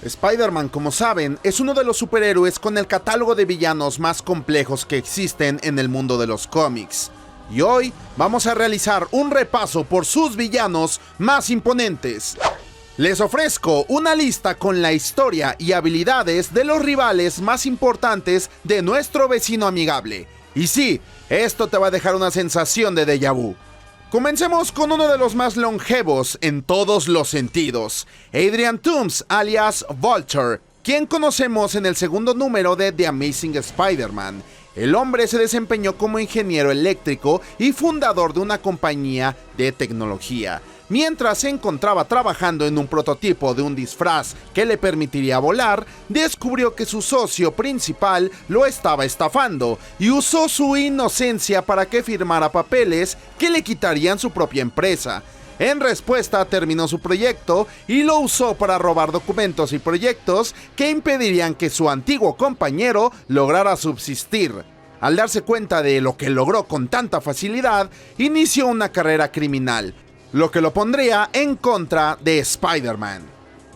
Spider-Man, como saben, es uno de los superhéroes con el catálogo de villanos más complejos que existen en el mundo de los cómics. Y hoy vamos a realizar un repaso por sus villanos más imponentes. Les ofrezco una lista con la historia y habilidades de los rivales más importantes de nuestro vecino amigable. Y sí, esto te va a dejar una sensación de déjà vu. Comencemos con uno de los más longevos en todos los sentidos, Adrian Toomes, alias Vulture, quien conocemos en el segundo número de The Amazing Spider-Man. El hombre se desempeñó como ingeniero eléctrico y fundador de una compañía de tecnología. Mientras se encontraba trabajando en un prototipo de un disfraz que le permitiría volar, descubrió que su socio principal lo estaba estafando y usó su inocencia para que firmara papeles que le quitarían su propia empresa. En respuesta, terminó su proyecto y lo usó para robar documentos y proyectos que impedirían que su antiguo compañero lograra subsistir. Al darse cuenta de lo que logró con tanta facilidad, inició una carrera criminal, lo que lo pondría en contra de Spider-Man.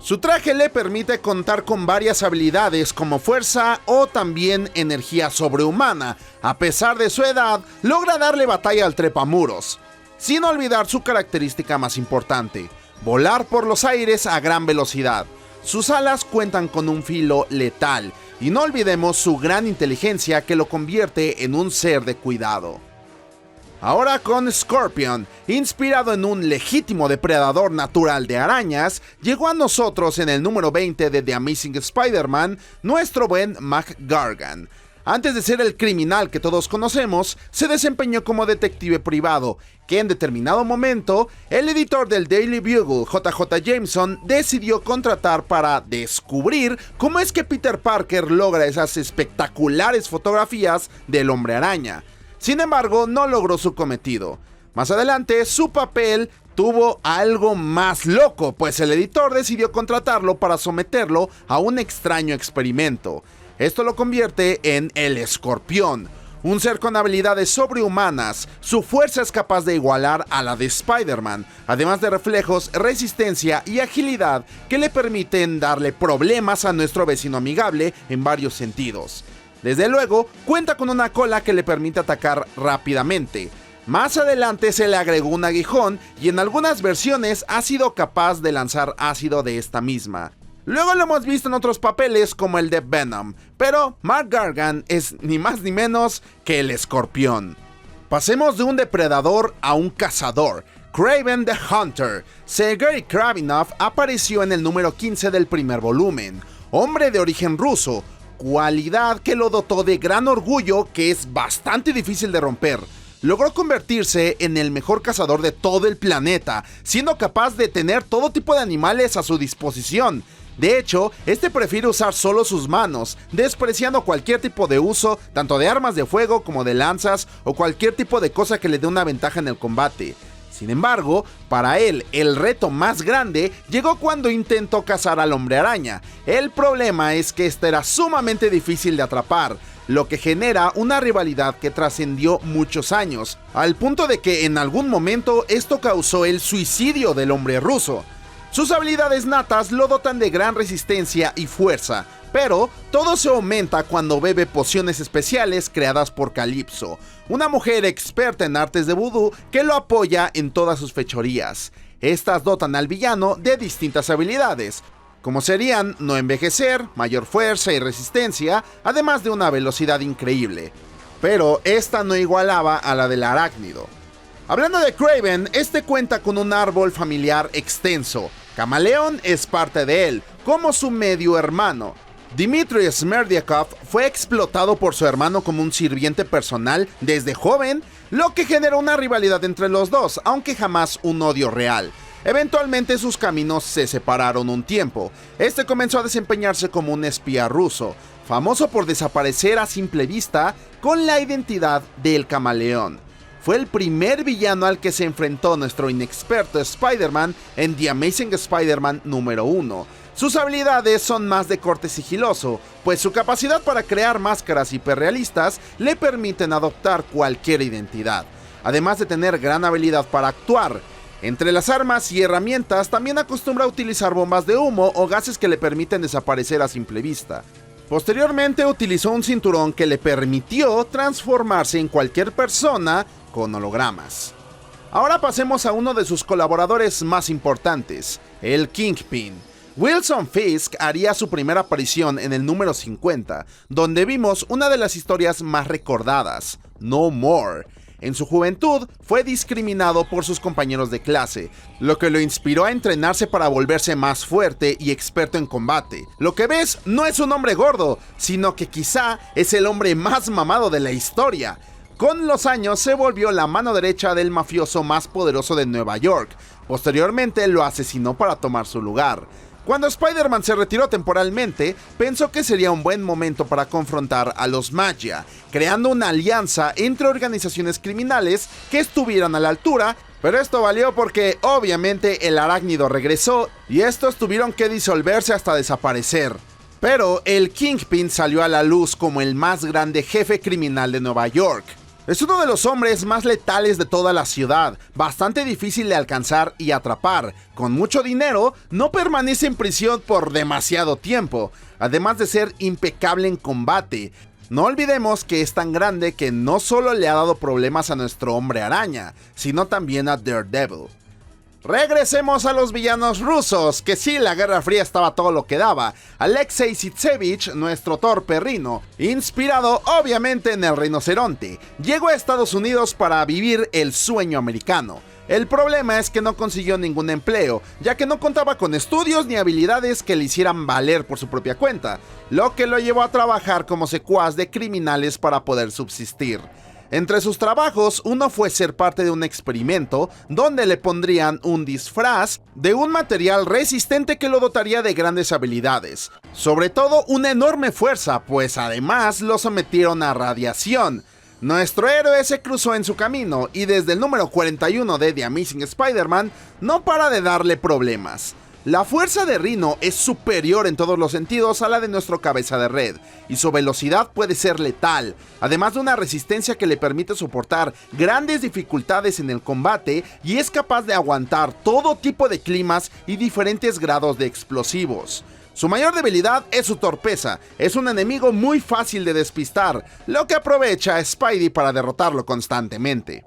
Su traje le permite contar con varias habilidades como fuerza o también energía sobrehumana. A pesar de su edad, logra darle batalla al trepamuros, sin olvidar su característica más importante: volar por los aires a gran velocidad. Sus alas cuentan con un filo letal, y no olvidemos su gran inteligencia que lo convierte en un ser de cuidado. Ahora con Scorpion, inspirado en un legítimo depredador natural de arañas, llegó a nosotros en el número 20 de The Amazing Spider-Man, nuestro buen Mac Gargan. Antes de ser el criminal que todos conocemos, se desempeñó como detective privado, que en determinado momento, el editor del Daily Bugle, JJ Jameson, decidió contratar para descubrir cómo es que Peter Parker logra esas espectaculares fotografías del Hombre Araña. Sin embargo, no logró su cometido. Más adelante, su papel tuvo algo más loco, pues el editor decidió contratarlo para someterlo a un extraño experimento. Esto lo convierte en el Escorpión, un ser con habilidades sobrehumanas. Su fuerza es capaz de igualar a la de Spider-Man, además de reflejos, resistencia y agilidad que le permiten darle problemas a nuestro vecino amigable en varios sentidos. Desde luego, cuenta con una cola que le permite atacar rápidamente. Más adelante se le agregó un aguijón y en algunas versiones ha sido capaz de lanzar ácido de esta misma. Luego lo hemos visto en otros papeles como el de Venom, pero Mac Gargan es ni más ni menos que el Escorpión. Pasemos de un depredador a un cazador. Kraven the Hunter. Sergei Kravinov apareció en el número 15 del primer volumen. Hombre de origen ruso, cualidad que lo dotó de gran orgullo que es bastante difícil de romper. Logró convertirse en el mejor cazador de todo el planeta, siendo capaz de tener todo tipo de animales a su disposición. De hecho, este prefiere usar solo sus manos, despreciando cualquier tipo de uso, tanto de armas de fuego como de lanzas o cualquier tipo de cosa que le dé una ventaja en el combate. Sin embargo, para él, el reto más grande llegó cuando intentó cazar al Hombre Araña. El problema es que este era sumamente difícil de atrapar, lo que genera una rivalidad que trascendió muchos años, al punto de que en algún momento esto causó el suicidio del hombre ruso. Sus habilidades natas lo dotan de gran resistencia y fuerza, pero todo se aumenta cuando bebe pociones especiales creadas por Calypso, una mujer experta en artes de vudú que lo apoya en todas sus fechorías. Estas dotan al villano de distintas habilidades, como serían no envejecer, mayor fuerza y resistencia, además de una velocidad increíble. Pero esta no igualaba a la del arácnido. Hablando de Kraven, este cuenta con un árbol familiar extenso. Camaleón es parte de él, como su medio hermano. Dmitry Smerdyakov fue explotado por su hermano como un sirviente personal desde joven, lo que generó una rivalidad entre los dos, aunque jamás un odio real. Eventualmente sus caminos se separaron un tiempo. Este comenzó a desempeñarse como un espía ruso, famoso por desaparecer a simple vista con la identidad del Camaleón. Fue el primer villano al que se enfrentó nuestro inexperto Spider-Man en The Amazing Spider-Man número 1. Sus habilidades son más de corte sigiloso, pues su capacidad para crear máscaras hiperrealistas le permiten adoptar cualquier identidad, además de tener gran habilidad para actuar. Entre las armas y herramientas también acostumbra a utilizar bombas de humo o gases que le permiten desaparecer a simple vista. Posteriormente utilizó un cinturón que le permitió transformarse en cualquier persona con hologramas. Ahora pasemos a uno de sus colaboradores más importantes, el Kingpin. Wilson Fisk haría su primera aparición en el número 50, donde vimos una de las historias más recordadas, No More. En su juventud fue discriminado por sus compañeros de clase, lo que lo inspiró a entrenarse para volverse más fuerte y experto en combate. Lo que ves no es un hombre gordo, sino que quizá es el hombre más mamado de la historia. Con los años se volvió la mano derecha del mafioso más poderoso de Nueva York. Posteriormente lo asesinó para tomar su lugar. Cuando Spider-Man se retiró temporalmente, pensó que sería un buen momento para confrontar a los Maggia, creando una alianza entre organizaciones criminales que estuvieran a la altura, pero esto valió porque obviamente el arácnido regresó y estos tuvieron que disolverse hasta desaparecer. Pero el Kingpin salió a la luz como el más grande jefe criminal de Nueva York. Es uno de los hombres más letales de toda la ciudad, bastante difícil de alcanzar y atrapar. Con mucho dinero, no permanece en prisión por demasiado tiempo, además de ser impecable en combate. No olvidemos que es tan grande que no solo le ha dado problemas a nuestro Hombre Araña, sino también a Daredevil. Regresemos a los villanos rusos, que sí, la Guerra Fría estaba todo lo que daba. Alexei Sitsevich, nuestro Thor perrino, inspirado obviamente en el rinoceronte, llegó a Estados Unidos para vivir el sueño americano. El problema es que no consiguió ningún empleo, ya que no contaba con estudios ni habilidades que le hicieran valer por su propia cuenta, lo que lo llevó a trabajar como secuaz de criminales para poder subsistir. Entre sus trabajos, uno fue ser parte de un experimento donde le pondrían un disfraz de un material resistente que lo dotaría de grandes habilidades, sobre todo una enorme fuerza, pues además lo sometieron a radiación. Nuestro héroe se cruzó en su camino y desde el número 41 de The Amazing Spider-Man no para de darle problemas. La fuerza de Rhino es superior en todos los sentidos a la de nuestro cabeza de red, y su velocidad puede ser letal, además de una resistencia que le permite soportar grandes dificultades en el combate y es capaz de aguantar todo tipo de climas y diferentes grados de explosivos. Su mayor debilidad es su torpeza, es un enemigo muy fácil de despistar, lo que aprovecha a Spidey para derrotarlo constantemente.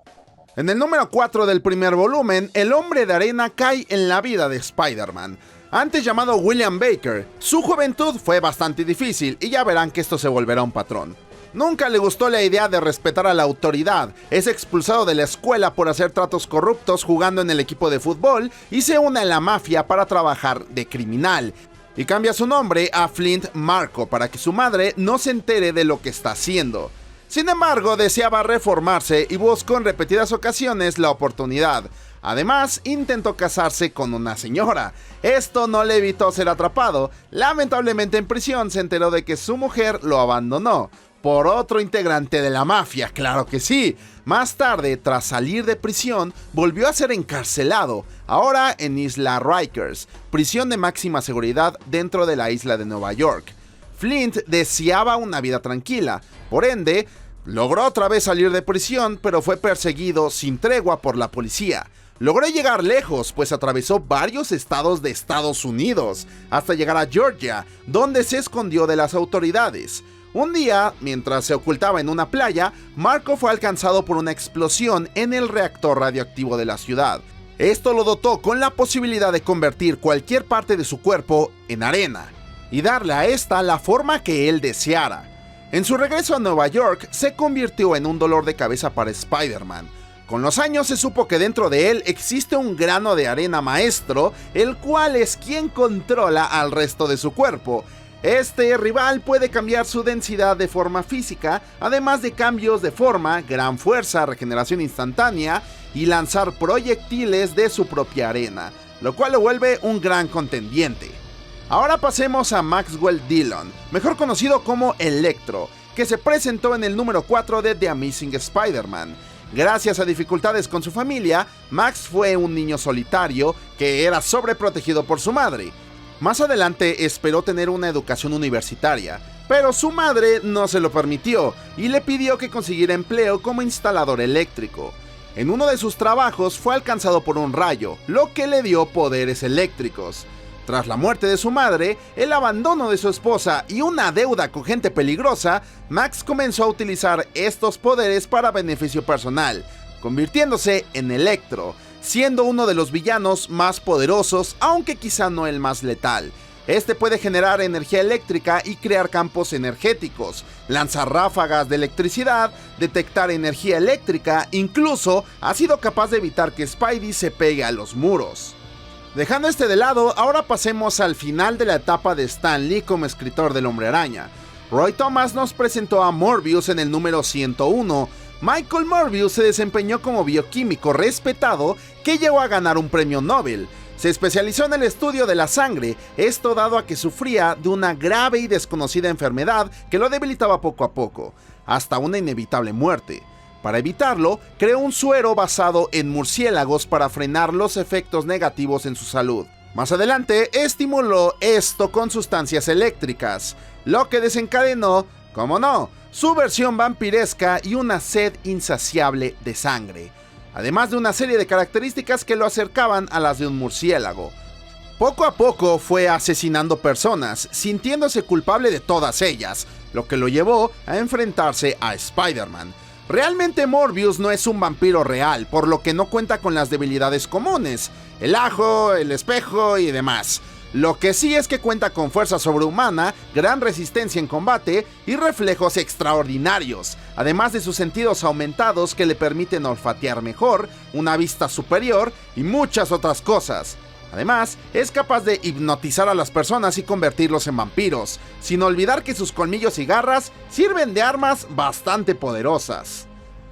En el número 4 del primer volumen, el Hombre de Arena cae en la vida de Spider-Man. Antes llamado William Baker, su juventud fue bastante difícil y ya verán que esto se volverá un patrón. Nunca le gustó la idea de respetar a la autoridad, es expulsado de la escuela por hacer tratos corruptos jugando en el equipo de fútbol y se une a la mafia para trabajar de criminal. Y cambia su nombre a Flint Marko para que su madre no se entere de lo que está haciendo. Sin embargo, deseaba reformarse y buscó en repetidas ocasiones la oportunidad. Además, intentó casarse con una señora. Esto no le evitó ser atrapado. Lamentablemente en prisión se enteró de que su mujer lo abandonó. Por otro integrante de la mafia, claro que sí. Más tarde, tras salir de prisión, volvió a ser encarcelado, ahora en Isla Rikers, prisión de máxima seguridad dentro de la isla de Nueva York. Flint deseaba una vida tranquila, por ende, logró otra vez salir de prisión, pero fue perseguido sin tregua por la policía. Logró llegar lejos, pues atravesó varios estados de Estados Unidos, hasta llegar a Georgia, donde se escondió de las autoridades. Un día, mientras se ocultaba en una playa, Marko fue alcanzado por una explosión en el reactor radioactivo de la ciudad. Esto lo dotó con la posibilidad de convertir cualquier parte de su cuerpo en arena, y darle a esta la forma que él deseara. En su regreso a Nueva York, se convirtió en un dolor de cabeza para Spider-Man. Con los años se supo que dentro de él existe un grano de arena maestro, el cual es quien controla al resto de su cuerpo. Este rival puede cambiar su densidad de forma física, además de cambios de forma, gran fuerza, regeneración instantánea y lanzar proyectiles de su propia arena, lo cual lo vuelve un gran contendiente. Ahora pasemos a Maxwell Dillon, mejor conocido como Electro, que se presentó en el número 4 de The Amazing Spider-Man. Gracias a dificultades con su familia, Max fue un niño solitario que era sobreprotegido por su madre. Más adelante esperó tener una educación universitaria, pero su madre no se lo permitió y le pidió que consiguiera empleo como instalador eléctrico. En uno de sus trabajos fue alcanzado por un rayo, lo que le dio poderes eléctricos. Tras la muerte de su madre, el abandono de su esposa y una deuda con gente peligrosa, Max comenzó a utilizar estos poderes para beneficio personal, convirtiéndose en Electro, siendo uno de los villanos más poderosos, aunque quizá no el más letal. Este puede generar energía eléctrica y crear campos energéticos, lanzar ráfagas de electricidad, detectar energía eléctrica, incluso ha sido capaz de evitar que Spidey se pegue a los muros. Dejando este de lado, ahora pasemos al final de la etapa de Stan Lee como escritor del Hombre Araña. Roy Thomas nos presentó a Morbius en el número 101. Michael Morbius se desempeñó como bioquímico respetado que llegó a ganar un premio Nobel. Se especializó en el estudio de la sangre, esto dado a que sufría de una grave y desconocida enfermedad que lo debilitaba poco a poco, hasta una inevitable muerte. Para evitarlo, creó un suero basado en murciélagos para frenar los efectos negativos en su salud. Más adelante, estimuló esto con sustancias eléctricas, lo que desencadenó, como no, su versión vampiresca y una sed insaciable de sangre, además de una serie de características que lo acercaban a las de un murciélago. Poco a poco fue asesinando personas, sintiéndose culpable de todas ellas, lo que lo llevó a enfrentarse a Spider-Man. Realmente Morbius no es un vampiro real, por lo que no cuenta con las debilidades comunes, el ajo, el espejo y demás. Lo que sí es que cuenta con fuerza sobrehumana, gran resistencia en combate y reflejos extraordinarios, además de sus sentidos aumentados que le permiten olfatear mejor, una vista superior y muchas otras cosas. Además, es capaz de hipnotizar a las personas y convertirlos en vampiros, sin olvidar que sus colmillos y garras sirven de armas bastante poderosas.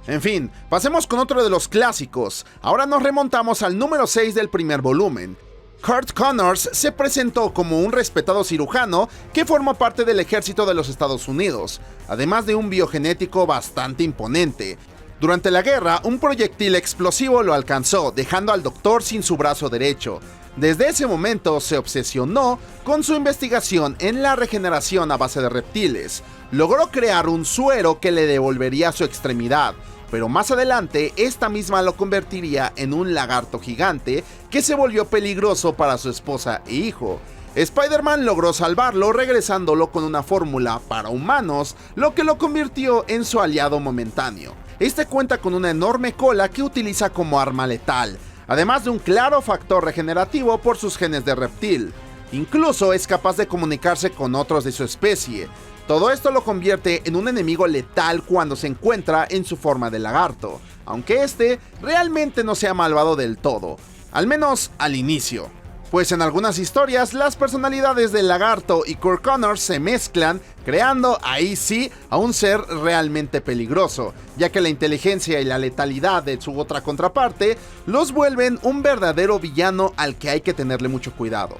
En fin, pasemos con otro de los clásicos. Ahora nos remontamos al número 6 del primer volumen. Curt Connors se presentó como un respetado cirujano que formó parte del ejército de los Estados Unidos, además de un biogenético bastante imponente. Durante la guerra, un proyectil explosivo lo alcanzó, dejando al doctor sin su brazo derecho. Desde ese momento se obsesionó con su investigación en la regeneración a base de reptiles. Logró crear un suero que le devolvería su extremidad, pero más adelante esta misma lo convertiría en un lagarto gigante que se volvió peligroso para su esposa e hijo. Spider-Man logró salvarlo regresándolo con una fórmula para humanos, lo que lo convirtió en su aliado momentáneo. Este cuenta con una enorme cola que utiliza como arma letal, además de un claro factor regenerativo por sus genes de reptil. Incluso es capaz de comunicarse con otros de su especie. Todo esto lo convierte en un enemigo letal cuando se encuentra en su forma de lagarto, aunque este realmente no sea malvado del todo, al menos al inicio. Pues en algunas historias las personalidades del lagarto y Curt Connors se mezclan, creando ahí sí a un ser realmente peligroso, ya que la inteligencia y la letalidad de su otra contraparte los vuelven un verdadero villano al que hay que tenerle mucho cuidado.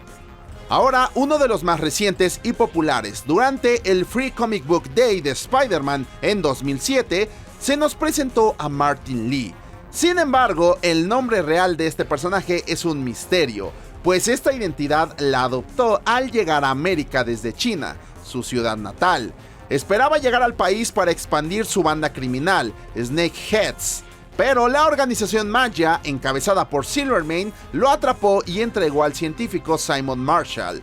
Ahora, uno de los más recientes y populares, durante el Free Comic Book Day de Spider-Man en 2007, se nos presentó a Martin Lee. Sin embargo, el nombre real de este personaje es un misterio, pues esta identidad la adoptó al llegar a América desde China, su ciudad natal. Esperaba llegar al país para expandir su banda criminal, Snakeheads, pero la organización Maggia, encabezada por Silvermane, lo atrapó y entregó al científico Simon Marshall.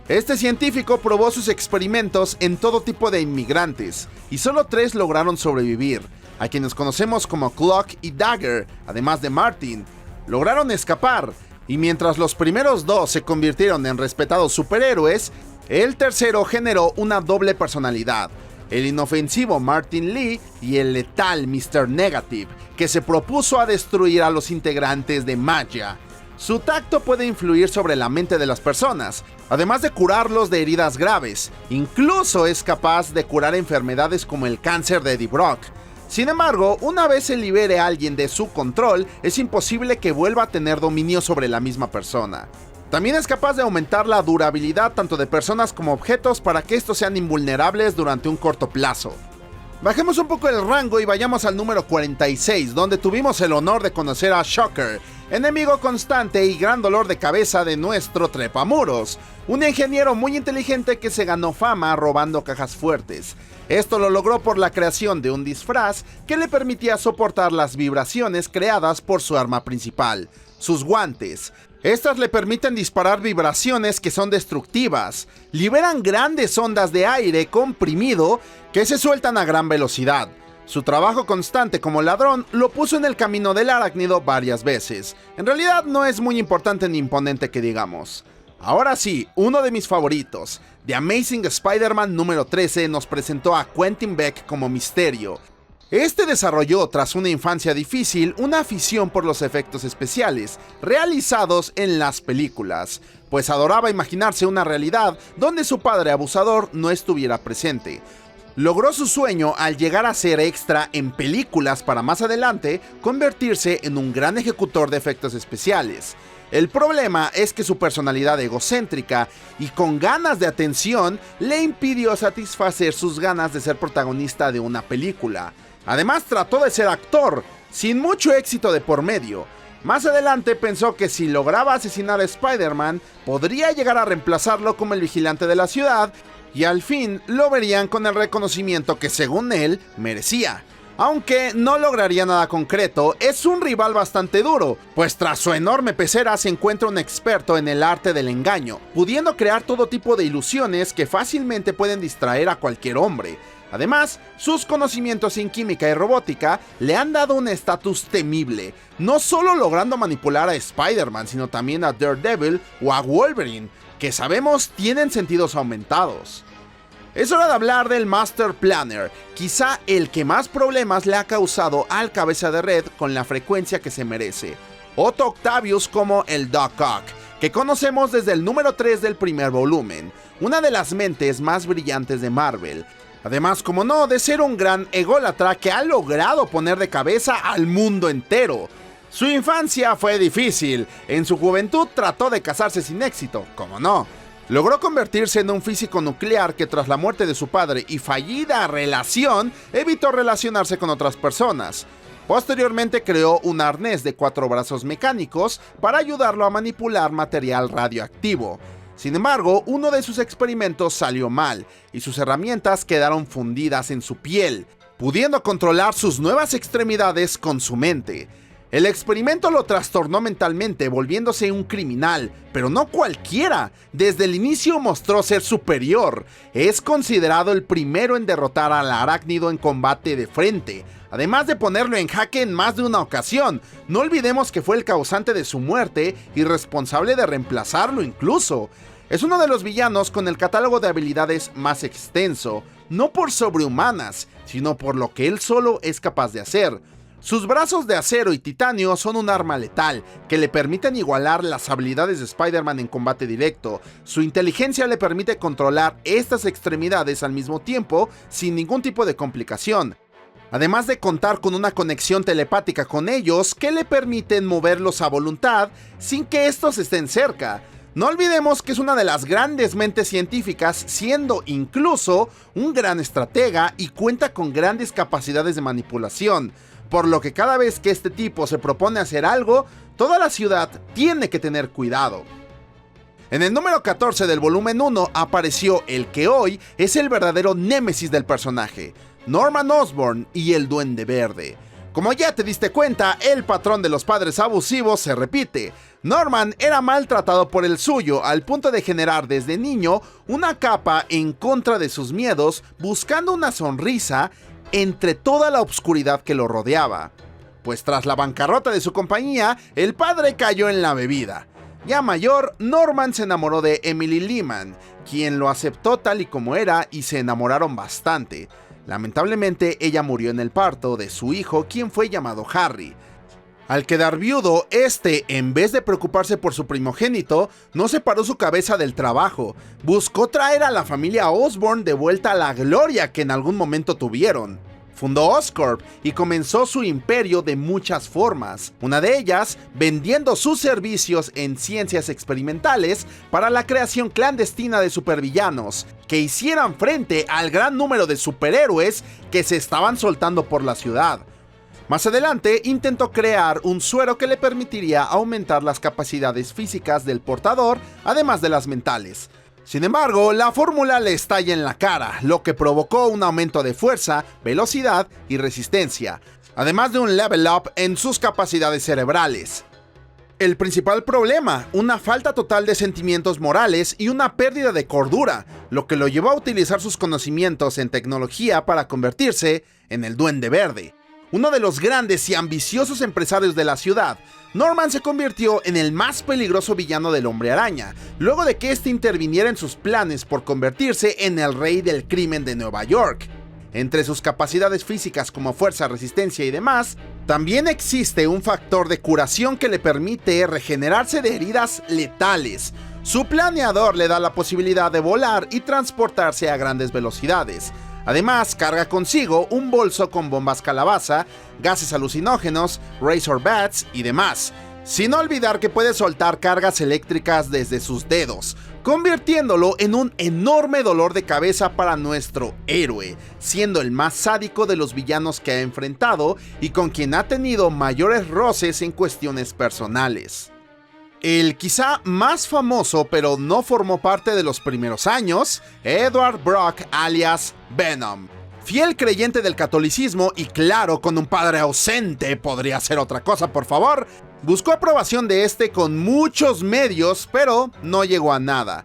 Este científico probó sus experimentos en todo tipo de inmigrantes, y solo 3 lograron sobrevivir, a quienes conocemos como Clock y Dagger, además de Martin. Lograron escapar, y mientras los primeros 2 se convirtieron en respetados superhéroes, el tercero generó una doble personalidad, el inofensivo Martin Lee y el letal Mr. Negative, que se propuso a destruir a los integrantes de Maggia. Su tacto puede influir sobre la mente de las personas, además de curarlos de heridas graves. Incluso es capaz de curar enfermedades como el cáncer de Eddie Brock. Sin embargo, una vez se libere a alguien de su control, es imposible que vuelva a tener dominio sobre la misma persona. También es capaz de aumentar la durabilidad tanto de personas como objetos para que estos sean invulnerables durante un corto plazo. Bajemos un poco el rango y vayamos al número 46, donde tuvimos el honor de conocer a Shocker, enemigo constante y gran dolor de cabeza de nuestro trepamuros, un ingeniero muy inteligente que se ganó fama robando cajas fuertes. Esto lo logró por la creación de un disfraz que le permitía soportar las vibraciones creadas por su arma principal, sus guantes. Estas le permiten disparar vibraciones que son destructivas, liberan grandes ondas de aire comprimido que se sueltan a gran velocidad. Su trabajo constante como ladrón lo puso en el camino del arácnido varias veces. En realidad no es muy importante ni imponente que digamos. Ahora sí, uno de mis favoritos, The Amazing Spider-Man número 13 nos presentó a Quentin Beck como Misterio. Este desarrolló, tras una infancia difícil, una afición por los efectos especiales realizados en las películas, pues adoraba imaginarse una realidad donde su padre abusador no estuviera presente. Logró su sueño al llegar a ser extra en películas para más adelante convertirse en un gran ejecutor de efectos especiales. El problema es que su personalidad egocéntrica y con ganas de atención le impidió satisfacer sus ganas de ser protagonista de una película. Además trató de ser actor, sin mucho éxito de por medio. Más adelante pensó que si lograba asesinar a Spider-Man, podría llegar a reemplazarlo como el vigilante de la ciudad, y al fin lo verían con el reconocimiento que según él merecía. Aunque no lograría nada concreto, es un rival bastante duro, pues tras su enorme pecera se encuentra un experto en el arte del engaño, pudiendo crear todo tipo de ilusiones que fácilmente pueden distraer a cualquier hombre. Además, sus conocimientos en química y robótica le han dado un estatus temible, no solo logrando manipular a Spider-Man, sino también a Daredevil o a Wolverine, que sabemos tienen sentidos aumentados. Es hora de hablar del Master Planner, quizá el que más problemas le ha causado al cabeza de red con la frecuencia que se merece. Otto Octavius como el Doc Ock, que conocemos desde el número 3 del primer volumen, una de las mentes más brillantes de Marvel. Además, como no, de ser un gran ególatra que ha logrado poner de cabeza al mundo entero. Su infancia fue difícil, en su juventud trató de casarse sin éxito, como no. Logró convertirse en un físico nuclear que tras la muerte de su padre y fallida relación, evitó relacionarse con otras personas. Posteriormente creó un arnés de 4 brazos mecánicos para ayudarlo a manipular material radioactivo. Sin embargo, uno de sus experimentos salió mal y sus herramientas quedaron fundidas en su piel, pudiendo controlar sus nuevas extremidades con su mente. El experimento lo trastornó mentalmente, volviéndose un criminal, pero no cualquiera. Desde el inicio mostró ser superior. Es considerado el primero en derrotar al arácnido en combate de frente, además de ponerlo en jaque en más de una ocasión. No olvidemos que fue el causante de su muerte y responsable de reemplazarlo incluso. Es uno de los villanos con el catálogo de habilidades más extenso, no por sobrehumanas, sino por lo que él solo es capaz de hacer. Sus brazos de acero y titanio son un arma letal, que le permiten igualar las habilidades de Spider-Man en combate directo. Su inteligencia le permite controlar estas extremidades al mismo tiempo, sin ningún tipo de complicación. Además de contar con una conexión telepática con ellos, que le permiten moverlos a voluntad, sin que estos estén cerca. No olvidemos que es una de las grandes mentes científicas, siendo incluso un gran estratega y cuenta con grandes capacidades de manipulación. Por lo que cada vez que este tipo se propone hacer algo, toda la ciudad tiene que tener cuidado. En el número 14 del volumen 1 apareció el que hoy es el verdadero némesis del personaje, Norman Osborn y el Duende Verde. Como ya te diste cuenta, el patrón de los padres abusivos se repite. Norman era maltratado por el suyo al punto de generar desde niño una capa en contra de sus miedos, buscando una sonrisa entre toda la oscuridad que lo rodeaba. Pues tras la bancarrota de su compañía, el padre cayó en la bebida. Ya mayor, Norman se enamoró de Emily Lehman, quien lo aceptó tal y como era y se enamoraron bastante. Lamentablemente, ella murió en el parto de su hijo, quien fue llamado Harry. Al quedar viudo, en vez de preocuparse por su primogénito, no separó su cabeza del trabajo. Buscó traer a la familia Osborn de vuelta a la gloria que en algún momento tuvieron. Fundó Oscorp y comenzó su imperio de muchas formas, una de ellas vendiendo sus servicios en ciencias experimentales para la creación clandestina de supervillanos, que hicieran frente al gran número de superhéroes que se estaban soltando por la ciudad. Más adelante intentó crear un suero que le permitiría aumentar las capacidades físicas del portador, además de las mentales. Sin embargo, la fórmula le estalla en la cara, lo que provocó un aumento de fuerza, velocidad y resistencia, además de un level up en sus capacidades cerebrales. El principal problema, una falta total de sentimientos morales y una pérdida de cordura, lo que lo llevó a utilizar sus conocimientos en tecnología para convertirse en el Duende Verde. Uno de los grandes y ambiciosos empresarios de la ciudad, Norman se convirtió en el más peligroso villano del Hombre Araña, luego de que este interviniera en sus planes por convertirse en el rey del crimen de Nueva York. Entre sus capacidades físicas como fuerza, resistencia y demás, también existe un factor de curación que le permite regenerarse de heridas letales. Su planeador le da la posibilidad de volar y transportarse a grandes velocidades. Además, carga consigo un bolso con bombas calabaza, gases alucinógenos, razor bats y demás. Sin olvidar que puede soltar cargas eléctricas desde sus dedos, convirtiéndolo en un enorme dolor de cabeza para nuestro héroe, siendo el más sádico de los villanos que ha enfrentado y con quien ha tenido mayores roces en cuestiones personales. El quizá más famoso, pero no formó parte de los primeros años, Edward Brock alias Venom. Fiel creyente del catolicismo y claro, con un padre ausente, podría ser otra cosa, por favor, buscó aprobación de este con muchos medios, pero no llegó a nada.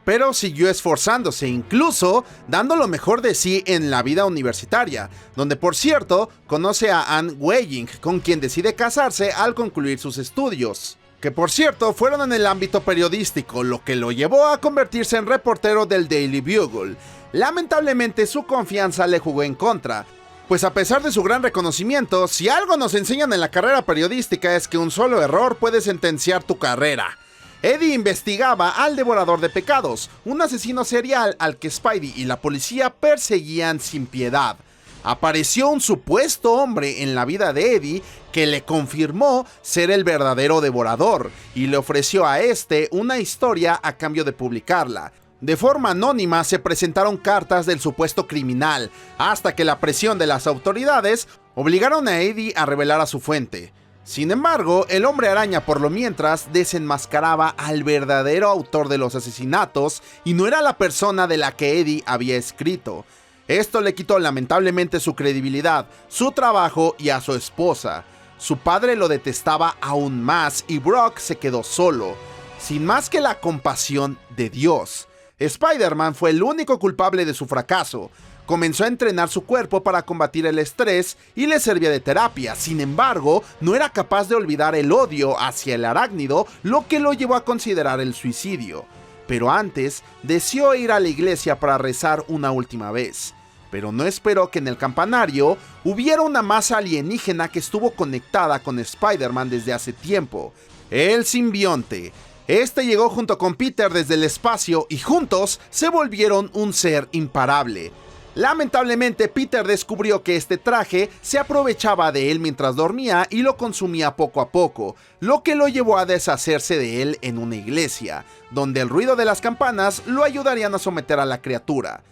Pero siguió esforzándose, incluso dando lo mejor de sí en la vida universitaria, donde por cierto conoce a Anne Weying, con quien decide casarse al concluir sus estudios, que por cierto fueron en el ámbito periodístico, lo que lo llevó a convertirse en reportero del Daily Bugle. Lamentablemente su confianza le jugó en contra, pues a pesar de su gran reconocimiento, si algo nos enseñan en la carrera periodística es que un solo error puede sentenciar tu carrera. Eddie investigaba al Devorador de Pecados, un asesino serial al que Spidey y la policía perseguían sin piedad. Apareció un supuesto hombre en la vida de Eddie que le confirmó ser el verdadero devorador y le ofreció a este una historia a cambio de publicarla. De forma anónima se presentaron cartas del supuesto criminal, hasta que la presión de las autoridades obligaron a Eddie a revelar a su fuente. Sin embargo, el Hombre Araña por lo mientras desenmascaraba al verdadero autor de los asesinatos y no era la persona de la que Eddie había escrito. Esto le quitó lamentablemente su credibilidad, su trabajo y a su esposa. Su padre lo detestaba aún más y Brock se quedó solo, sin más que la compasión de Dios. Spider-Man fue el único culpable de su fracaso. Comenzó a entrenar su cuerpo para combatir el estrés y le servía de terapia. Sin embargo, no era capaz de olvidar el odio hacia el arácnido, lo que lo llevó a considerar el suicidio. Pero antes, deseó ir a la iglesia para rezar una última vez. Pero no esperó que en el campanario hubiera una masa alienígena que estuvo conectada con Spider-Man desde hace tiempo. El simbionte. Este llegó junto con Peter desde el espacio y juntos se volvieron un ser imparable. Lamentablemente, Peter descubrió que este traje se aprovechaba de él mientras dormía y lo consumía poco a poco, lo que lo llevó a deshacerse de él en una iglesia, donde el ruido de las campanas lo ayudarían a someter a la criatura.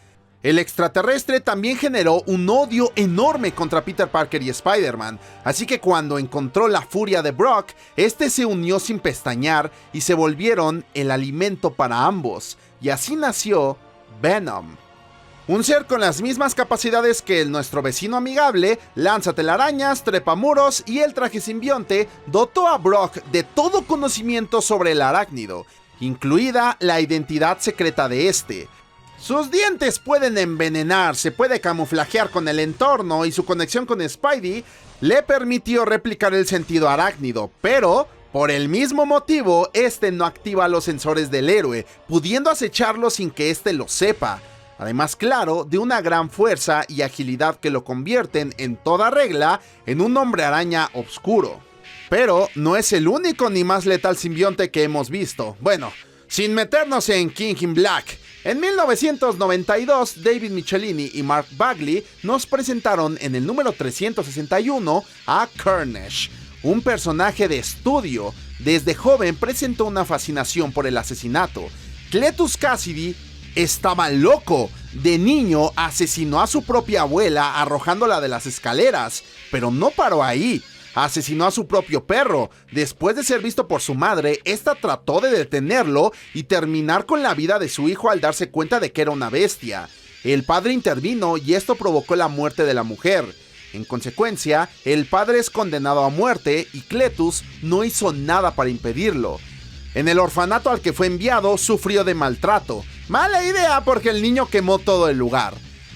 El extraterrestre también generó un odio enorme contra Peter Parker y Spider-Man, así que cuando encontró la furia de Brock, este se unió sin pestañear y se volvieron el alimento para ambos, y así nació Venom. Un ser con las mismas capacidades que nuestro vecino amigable, lanza telarañas, trepa muros y el traje simbionte, dotó a Brock de todo conocimiento sobre el arácnido, incluida la identidad secreta de este. Sus dientes pueden envenenar, se puede camuflajear con el entorno y su conexión con Spidey le permitió replicar el sentido arácnido, pero por el mismo motivo, este no activa los sensores del héroe, pudiendo acecharlo sin que este lo sepa. Además, claro, de una gran fuerza y agilidad que lo convierten en toda regla en un Hombre Araña oscuro. Pero no es el único ni más letal simbionte que hemos visto. Bueno, sin meternos en King in Black. En 1992, David Michelini y Mark Bagley nos presentaron en el número 361 a Carnage, un personaje de estudio. Desde joven presentó una fascinación por el asesinato. Cletus Kasady estaba loco. De niño asesinó a su propia abuela arrojándola de las escaleras, pero no paró ahí. Asesinó a su propio perro. Después de ser visto por su madre, esta trató de detenerlo y terminar con la vida de su hijo al darse cuenta de que era una bestia. El padre intervino y esto provocó la muerte de la mujer. En consecuencia, el padre es condenado a muerte y Cletus no hizo nada para impedirlo. En el orfanato al que fue enviado, sufrió de maltrato. Mala idea porque el niño quemó todo el lugar.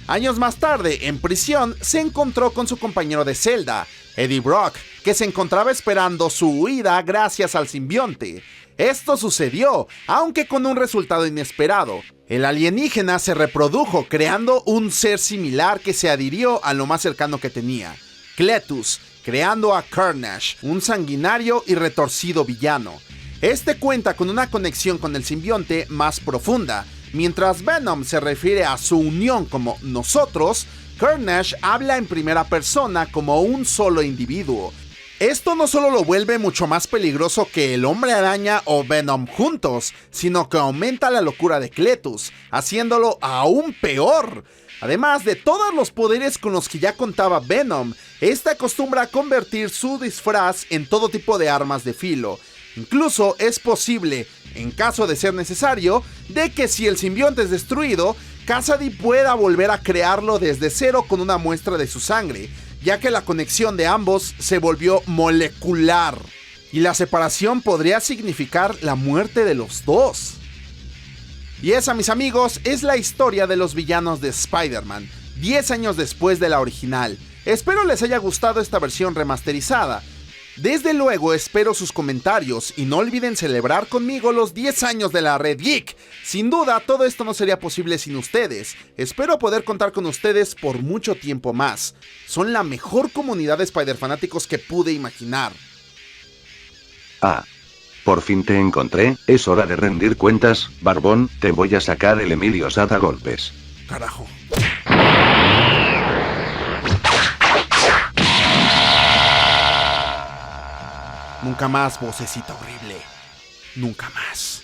Años más tarde, en prisión, se encontró con su compañero de celda, Eddie Brock, que se encontraba esperando su huida gracias al simbionte. Esto sucedió, aunque con un resultado inesperado. El alienígena se reprodujo, creando un ser similar que se adhirió a lo más cercano que tenía, Cletus, creando a Carnage, un sanguinario y retorcido villano. Este cuenta con una conexión con el simbionte más profunda. Mientras Venom se refiere a su unión como nosotros, Carnage habla en primera persona como un solo individuo. Esto no solo lo vuelve mucho más peligroso que el Hombre Araña o Venom juntos, sino que aumenta la locura de Cletus, haciéndolo aún peor. Además de todos los poderes con los que ya contaba Venom, este acostumbra a convertir su disfraz en todo tipo de armas de filo. Incluso es posible, en caso de ser necesario, de que si el simbionte es destruido, Kasady pueda volver a crearlo desde cero con una muestra de su sangre, ya que la conexión de ambos se volvió molecular. Y la separación podría significar la muerte de los dos. Y esa, mis amigos, es la historia de los villanos de Spider-Man, 10 años después de la original. Espero les haya gustado esta versión remasterizada. Desde luego espero sus comentarios y no olviden celebrar conmigo los 10 años de la Red Geek. Sin duda, todo esto no sería posible sin ustedes. Espero poder contar con ustedes por mucho tiempo más. Son la mejor comunidad de Spider-fanáticos que pude imaginar. Ah. Por fin te encontré, es hora de rendir cuentas, Barbón, te voy a sacar el Emilio Sad a golpes. Carajo. Nunca más, vocecita horrible. Nunca más.